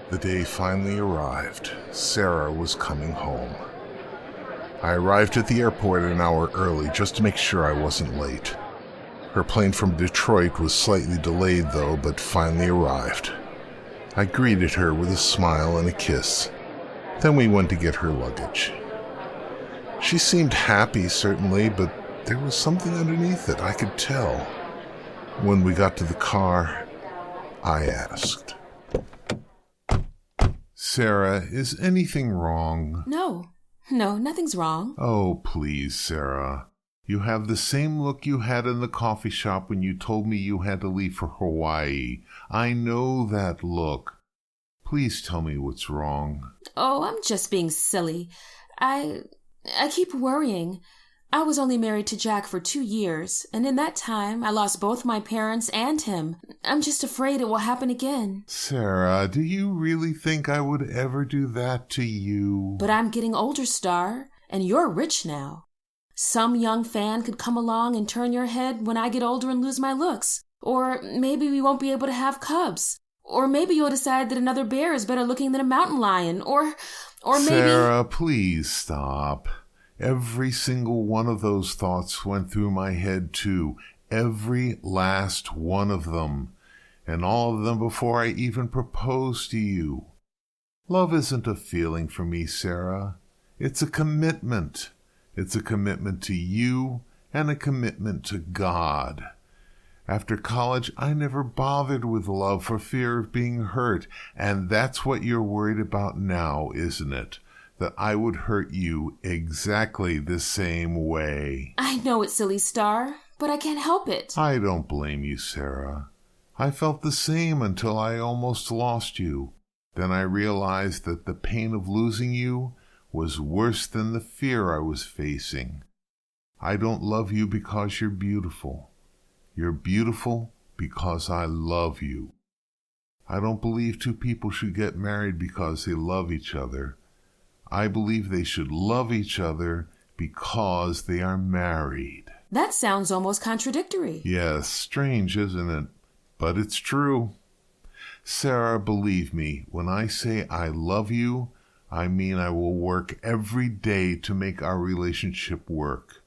The day finally arrived. Sarah was coming home. I arrived at the airport an hour early just to make sure I wasn't late. Her plane from Detroit was slightly delayed though, but finally arrived. I greeted her with a smile and a kiss. Then we went to get her luggage. She seemed happy, certainly, but there was something underneath it, I could tell. When we got to the car, I asked, "Sarah, is anything wrong?" No, nothing's wrong. Oh, please, Sarah. You have the same look you had in the coffee shop when you told me you had to leave for Hawaii. I know that look. Please tell me what's wrong. Oh, I'm just being silly. I keep worrying. I was only married to Jack for 2 years, and in that time, I lost both my parents and him. I'm just afraid it will happen again. Sarah, do you really think I would ever do that to you? But I'm getting older, Star, and you're rich now. Some young fan could come along and turn your head when I get older and lose my looks. Or maybe we won't be able to have cubs. Or maybe you'll decide that another bear is better looking than a mountain lion. Or maybe... Sarah, please stop. Every single one of those thoughts went through my head too. Every last one of them. And all of them before I even proposed to you. Love isn't a feeling for me, Sarah. It's a commitment. It's a commitment to you and a commitment to God. After college, I never bothered with love for fear of being hurt. And that's what you're worried about now, isn't it? That I would hurt you exactly the same way. I know it's silly, Star, but I can't help it. I don't blame you, Sarah. I felt the same until I almost lost you. Then I realized that the pain of losing you was worse than the fear I was facing. I don't love you because you're beautiful. You're beautiful because I love you. I don't believe two people should get married because they love each other. I believe they should love each other because they are married. That sounds almost contradictory. Yes, strange, isn't it? But it's true. Sarah, believe me, when I say I love you, I mean I will work every day to make our relationship work.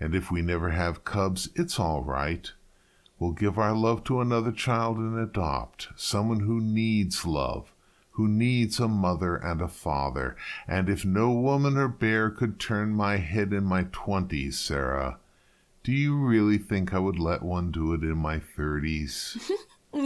And if we never have cubs, it's all right. We'll give our love to another child and adopt, someone who needs love, who needs a mother and a father. And if no woman or bear could turn my head in my 20s, Sarah, do you really think I would let one do it in my 30s?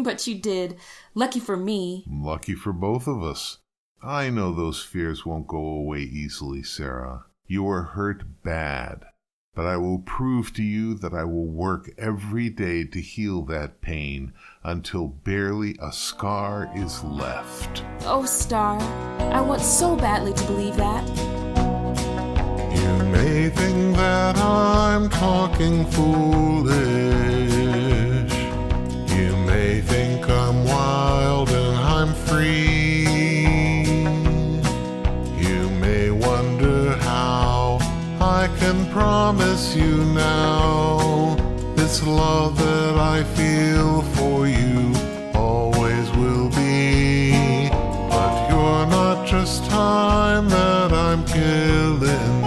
But you did. Lucky for me. Lucky for both of us. I know those fears won't go away easily, Sarah. You were hurt bad. But I will prove to you that I will work every day to heal that pain until barely a scar is left. Oh, Star, I want so badly to believe that. You may think that I'm talking foolish. You may think I'm wild and I'm free. You may wonder how I can promise you now this love that I feel for you always will be. But you're not just time that I'm killing.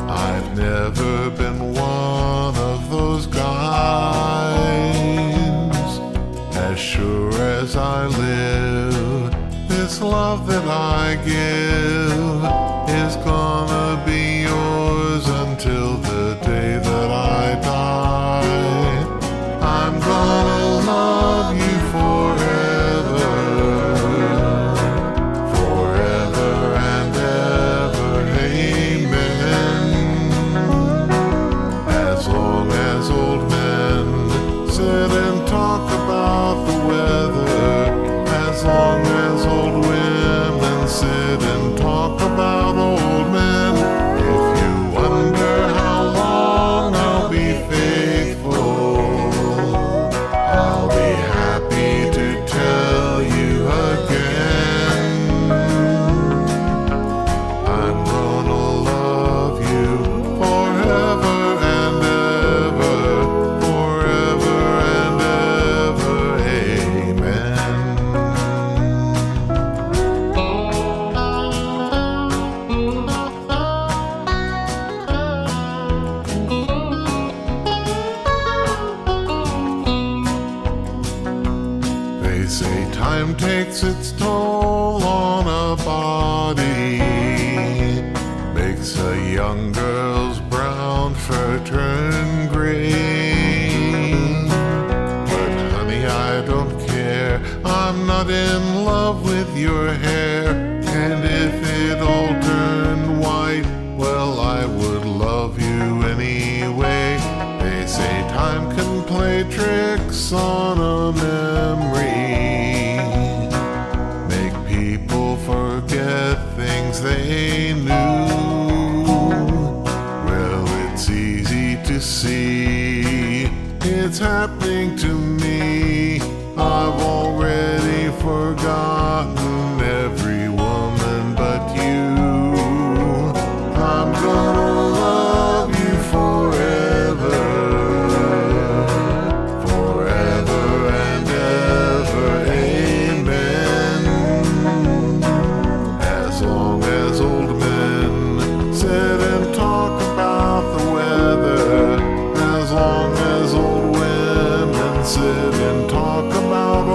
I've never been one of those guys. As sure as I live, this love that I give is gonna be yours until the day that I die. I'm gonna love you forever, forever and ever, amen. As long as old men sit and talk about the weather, as long as old women sit and talk about say time takes its toll on a body, makes a young girl's brown fur turn gray. But honey, I don't care, I'm not in love with your hair, and if it all turned white, well, I would love you anyway. They say time can play tricks on a memory, make people forget things they knew. Well, it's easy to see, it's happening to me. I've already forgotten every woman but you. I'm gonna love you forever, forever and ever, amen. As long as old men sit and talk about the weather, as long as old women sit and talk about